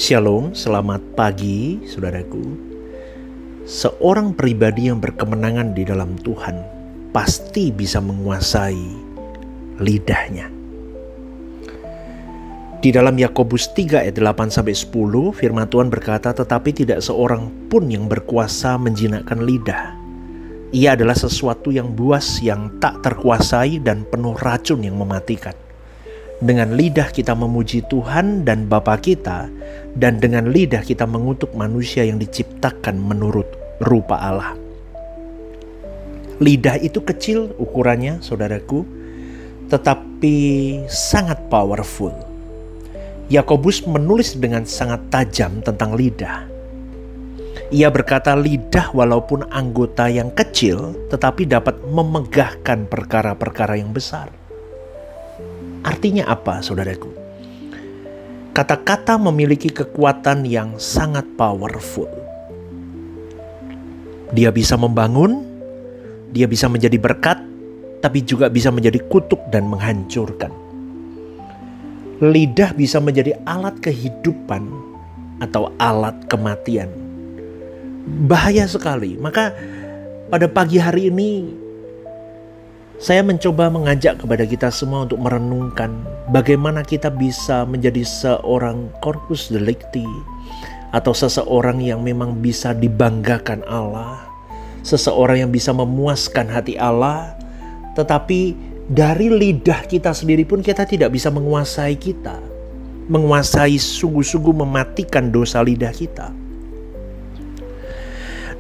Shalom, selamat pagi saudaraku. Seorang pribadi yang berkemenangan di dalam Tuhan pasti bisa menguasai lidahnya. Di dalam Yakobus 3 ayat 8-10 firman Tuhan berkata, tetapi tidak seorang pun yang berkuasa menjinakkan lidah. Ia adalah sesuatu yang buas, yang tak terkuasai dan penuh racun yang mematikan. Dengan lidah kita memuji Tuhan dan Bapa kita, dan dengan lidah kita mengutuk manusia yang diciptakan menurut rupa Allah. Lidah itu kecil ukurannya, saudaraku, tetapi sangat powerful. Yakobus menulis dengan sangat tajam tentang lidah. Ia berkata, lidah walaupun anggota yang kecil, tetapi dapat memegahkan perkara-perkara yang besar. Artinya apa, saudaraku? Kata-kata memiliki kekuatan yang sangat powerful. Dia bisa membangun, dia bisa menjadi berkat, tapi juga bisa menjadi kutuk dan menghancurkan. Lidah bisa menjadi alat kehidupan atau alat kematian. Bahaya sekali. Maka pada pagi hari ini saya mencoba mengajak kepada kita semua untuk merenungkan bagaimana kita bisa menjadi seorang corpus delicti, atau seseorang yang memang bisa dibanggakan Allah, seseorang yang bisa memuaskan hati Allah, tetapi dari lidah kita sendiri pun kita tidak bisa menguasai kita, menguasai sungguh-sungguh mematikan dosa lidah kita.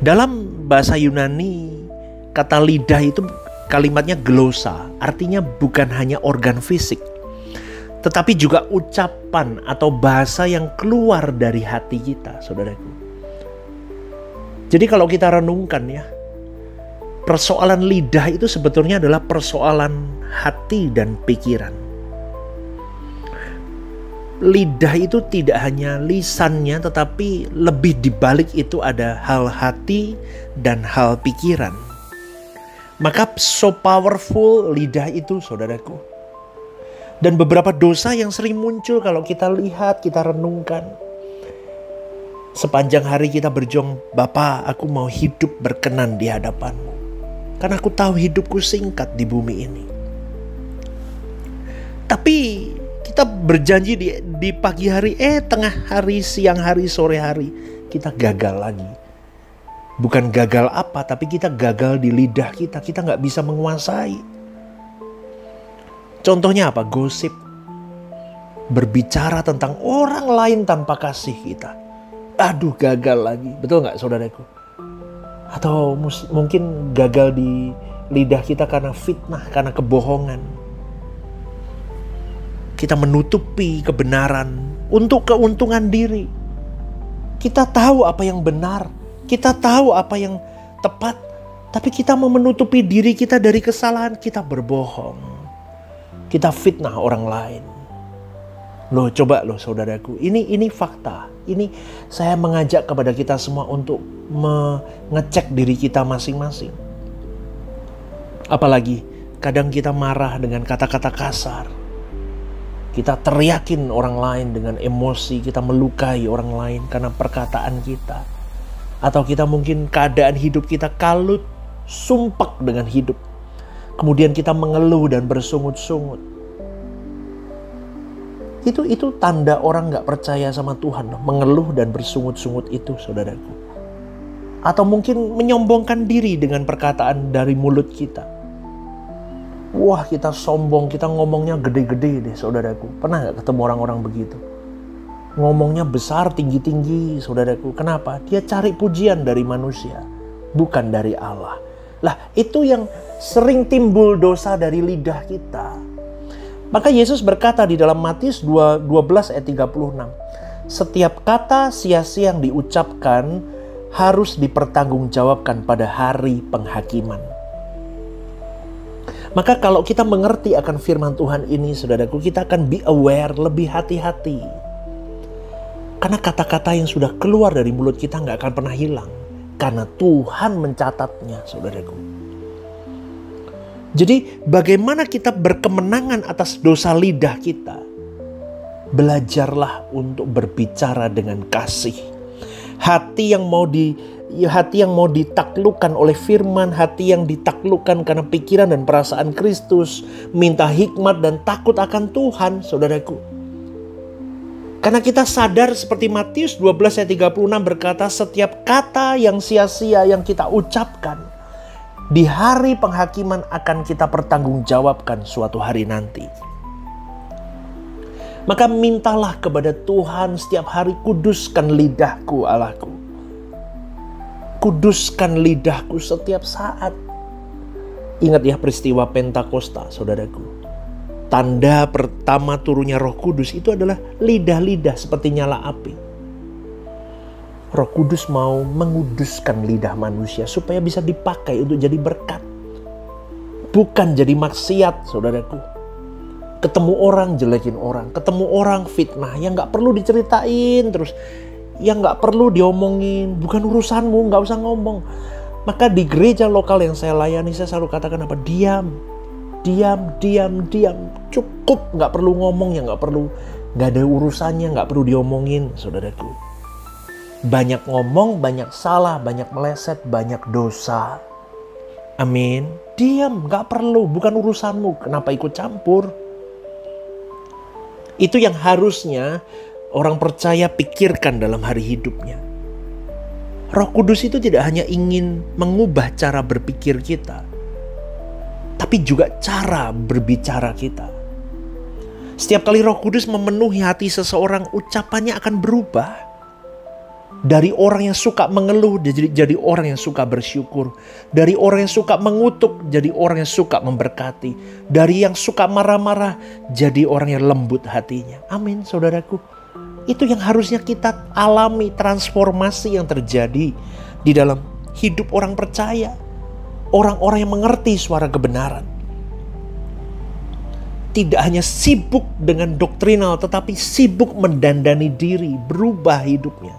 Dalam bahasa Yunani, kata lidah itu kalimatnya glosa, artinya bukan hanya organ fisik, tetapi juga ucapan atau bahasa yang keluar dari hati kita, saudaraku. Jadi kalau kita renungkan ya, persoalan lidah itu sebetulnya adalah persoalan hati dan pikiran. Lidah itu tidak hanya lisannya, tetapi lebih dibalik itu ada hal hati dan hal pikiran. Maka so powerful lidah itu, saudaraku. Dan beberapa dosa yang sering muncul kalau kita lihat, kita renungkan. Sepanjang hari kita berjuang, Bapa, aku mau hidup berkenan di hadapan-Mu. Karena aku tahu hidupku singkat di bumi ini. Tapi kita berjanji di pagi hari, tengah hari, siang hari, sore hari, kita gagal lagi. Bukan gagal apa, tapi kita gagal di lidah kita. Kita gak bisa menguasai. Contohnya apa? Gosip. Berbicara tentang orang lain tanpa kasih kita. Aduh, gagal lagi. Betul gak, saudaraku? Atau mungkin gagal di lidah kita karena fitnah, karena kebohongan. Kita menutupi kebenaran untuk keuntungan diri. Kita tahu apa yang benar. Kita tahu apa yang tepat, tapi kita mau menutupi diri kita dari kesalahan, kita berbohong. Kita fitnah orang lain. Coba saudaraku, ini fakta. Ini saya mengajak kepada kita semua untuk mengecek diri kita masing-masing. Apalagi kadang kita marah dengan kata-kata kasar. Kita teriakin orang lain dengan emosi, kita melukai orang lain karena perkataan kita. Atau kita mungkin keadaan hidup kita kalut, sumpek dengan hidup. Kemudian kita mengeluh dan bersungut-sungut. Itu tanda orang gak percaya sama Tuhan. Mengeluh dan bersungut-sungut itu, saudaraku. Atau mungkin menyombongkan diri dengan perkataan dari mulut kita. Wah, kita sombong, kita ngomongnya gede-gede deh, saudaraku. Pernah gak ketemu orang-orang begitu? Ngomongnya besar, tinggi-tinggi, saudaraku. Kenapa? Dia cari pujian dari manusia, bukan dari Allah. Lah, itu yang sering timbul dosa dari lidah kita. Maka Yesus berkata di dalam Matius 12 ayat 36. Setiap kata sia-sia yang diucapkan harus dipertanggungjawabkan pada hari penghakiman. Maka kalau kita mengerti akan firman Tuhan ini, saudaraku, kita akan be aware, lebih hati-hati. Karena kata-kata yang sudah keluar dari mulut kita gak akan pernah hilang. Karena Tuhan mencatatnya, saudaraku. Jadi bagaimana kita berkemenangan atas dosa lidah kita? Belajarlah untuk berbicara dengan kasih. Hati yang mau ditaklukkan oleh firman, hati yang ditaklukkan karena pikiran dan perasaan Kristus, minta hikmat dan takut akan Tuhan, saudaraku. Karena kita sadar seperti Matius 12 ayat 36 berkata, setiap kata yang sia-sia yang kita ucapkan, di hari penghakiman akan kita pertanggungjawabkan suatu hari nanti. Maka mintalah kepada Tuhan setiap hari, kuduskan lidahku Allahku. Kuduskan lidahku setiap saat. Ingat ya peristiwa Pentakosta, saudaraku. Tanda pertama turunnya Roh Kudus itu adalah lidah-lidah seperti nyala api. Roh Kudus mau menguduskan lidah manusia supaya bisa dipakai untuk jadi berkat. Bukan jadi maksiat, saudaraku. Ketemu orang jelekin orang, ketemu orang fitnah yang gak perlu diceritain terus, yang gak perlu diomongin, bukan urusanmu, gak usah ngomong. Maka di gereja lokal yang saya layani, saya selalu katakan apa? Diam. Cukup, gak perlu ngomong, yang gak ada urusannya, gak perlu diomongin, saudaraku. Banyak ngomong, banyak salah, banyak meleset, banyak dosa. Amin. Diam, gak perlu, bukan urusanmu, kenapa ikut campur? Itu yang harusnya orang percaya pikirkan dalam hari hidupnya. Roh Kudus itu tidak hanya ingin mengubah cara berpikir kita, tapi juga cara berbicara kita. Setiap kali Roh Kudus memenuhi hati seseorang, ucapannya akan berubah. Dari orang yang suka mengeluh jadi orang yang suka bersyukur. Dari orang yang suka mengutuk jadi orang yang suka memberkati. Dari yang suka marah-marah jadi orang yang lembut hatinya. Amin, saudaraku. Itu yang harusnya kita alami, transformasi yang terjadi di dalam hidup orang percaya. Orang-orang yang mengerti suara kebenaran. Tidak hanya sibuk dengan doktrinal, tetapi sibuk mendandani diri, berubah hidupnya.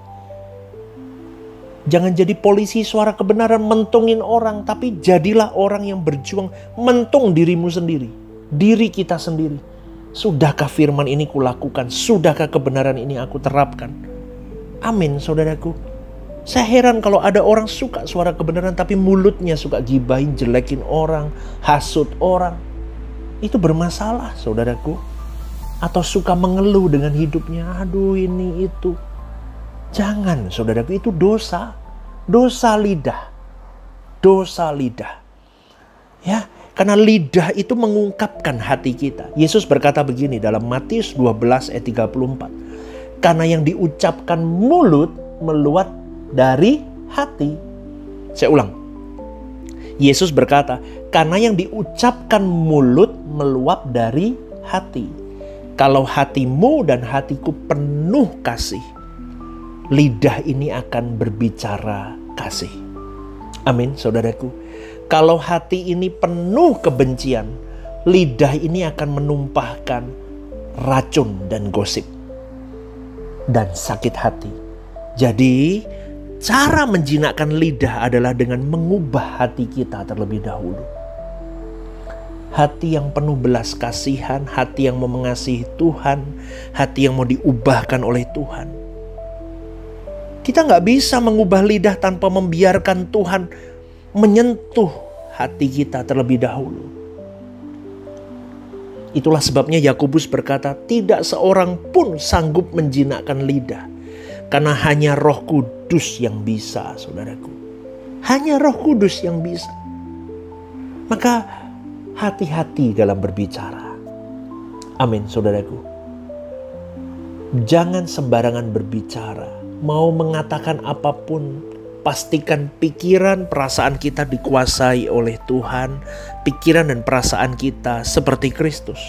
Jangan jadi polisi suara kebenaran mentungin orang, tapi jadilah orang yang berjuang mentung dirimu sendiri, diri kita sendiri. Sudahkah firman ini kulakukan? Sudahkah kebenaran ini aku terapkan? Amin, saudaraku. Saya heran kalau ada orang suka suara kebenaran tapi mulutnya suka gibahin, jelekin orang, hasut orang. Itu bermasalah, saudaraku. Atau suka mengeluh dengan hidupnya, aduh ini itu. Jangan, saudaraku, itu dosa. Dosa lidah. Dosa lidah. Ya, karena lidah itu mengungkapkan hati kita. Yesus berkata begini dalam Matius 12 ayat 34. Karena yang diucapkan mulut meluap dari hati. Saya ulang. Yesus berkata, karena yang diucapkan mulut meluap dari hati. Kalau hatimu dan hatiku penuh kasih, lidah ini akan berbicara kasih. Amin, saudaraku. Kalau hati ini penuh kebencian, lidah ini akan menumpahkan racun dan gosip dan sakit hati. Jadi, cara menjinakkan lidah adalah dengan mengubah hati kita terlebih dahulu. Hati yang penuh belas kasihan, hati yang mau mengasihi Tuhan, hati yang mau diubahkan oleh Tuhan. Kita gak bisa mengubah lidah tanpa membiarkan Tuhan menyentuh hati kita terlebih dahulu. Itulah sebabnya Yakobus berkata, tidak seorang pun sanggup menjinakkan lidah. Karena hanya Roh Kudus yang bisa, saudaraku. Hanya Roh Kudus yang bisa. Maka hati-hati dalam berbicara. Amin, saudaraku. Jangan sembarangan berbicara. Mau mengatakan apapun, pastikan pikiran, perasaan kita dikuasai oleh Tuhan. Pikiran dan perasaan kita seperti Kristus.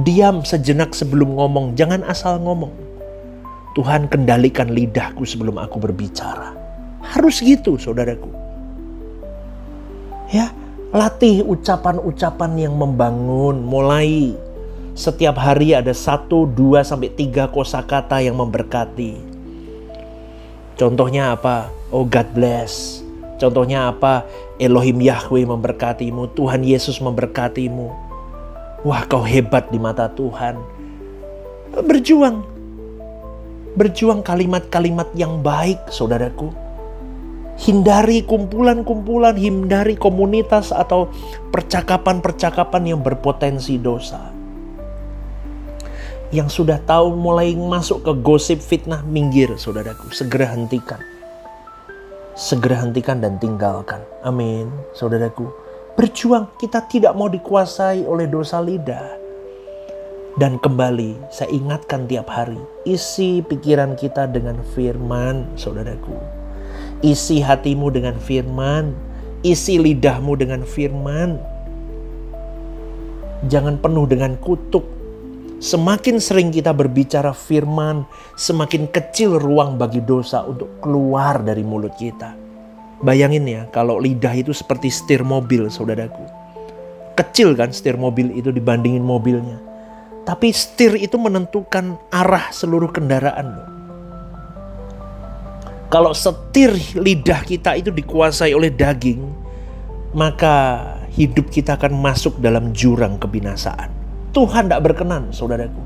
Diam sejenak sebelum ngomong, jangan asal ngomong. Tuhan, kendalikan lidahku sebelum aku berbicara. Harus gitu, saudaraku. Ya, latih ucapan-ucapan yang membangun. Mulai setiap hari ada 1, 2, sampai 3 kosakata yang memberkati. Contohnya apa? Oh, God bless. Contohnya apa? Elohim Yahweh memberkatimu. Tuhan Yesus memberkatimu. Wah, kau hebat di mata Tuhan. Berjuang. Berjuang kalimat-kalimat yang baik, saudaraku. Hindari kumpulan-kumpulan, hindari komunitas atau percakapan-percakapan yang berpotensi dosa. Yang sudah tahu mulai masuk ke gosip fitnah, minggir saudaraku. Segera hentikan. Segera hentikan dan tinggalkan. Amin, saudaraku. Berjuang, kita tidak mau dikuasai oleh dosa lidah. Dan kembali, saya ingatkan tiap hari, isi pikiran kita dengan firman, saudaraku. Isi hatimu dengan firman, isi lidahmu dengan firman. Jangan penuh dengan kutuk. Semakin sering kita berbicara firman, semakin kecil ruang bagi dosa untuk keluar dari mulut kita. Bayangin ya, kalau lidah itu seperti setir mobil, saudaraku. Kecil kan setir mobil itu dibandingin mobilnya. Tapi setir itu menentukan arah seluruh kendaraan loh. Kalau setir lidah kita itu dikuasai oleh daging, maka hidup kita akan masuk dalam jurang kebinasaan. Tuhan tidak berkenan, saudaraku.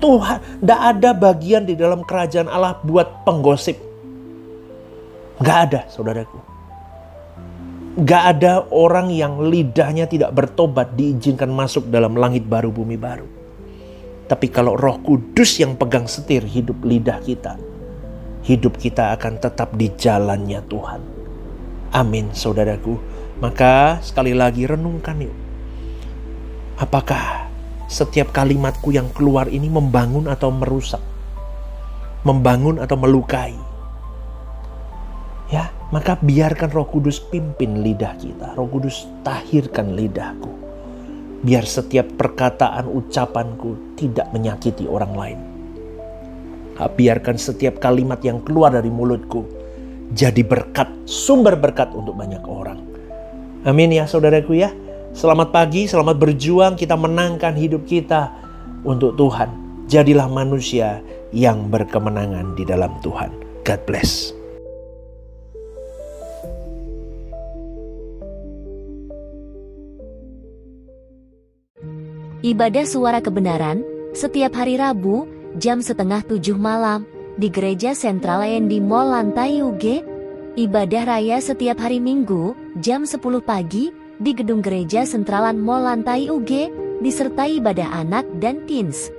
Tuhan, tidak ada bagian di dalam kerajaan Allah buat penggosip. Gak ada, saudaraku. Gak ada orang yang lidahnya tidak bertobat diizinkan masuk dalam langit baru, bumi baru. Tapi kalau Roh Kudus yang pegang setir hidup lidah kita, hidup kita akan tetap di jalannya Tuhan. Amin, saudaraku. Maka sekali lagi renungkan yuk. Apakah setiap kalimatku yang keluar ini membangun atau merusak? Membangun atau melukai? Ya, maka biarkan Roh Kudus pimpin lidah kita. Roh Kudus tahirkan lidahku. Biar setiap perkataan ucapanku tidak menyakiti orang lain. Biarkan setiap kalimat yang keluar dari mulutku jadi berkat, sumber berkat untuk banyak orang. Amin ya saudaraku ya. Selamat pagi, selamat berjuang, kita menangkan hidup kita untuk Tuhan. Jadilah manusia yang berkemenangan di dalam Tuhan. God bless. Ibadah Suara Kebenaran setiap hari Rabu jam 6:30 malam di Gereja Sentral di Mall Lantai UG. Ibadah Raya setiap hari Minggu jam 10 pagi di Gedung Gereja Sentralan Mall Lantai UG, disertai ibadah anak dan teens.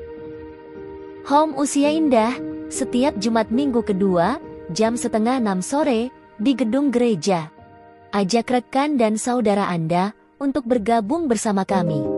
Home Usia Indah setiap Jumat Minggu kedua jam 5:30 sore di Gedung Gereja. Ajak rekan dan saudara Anda untuk bergabung bersama kami.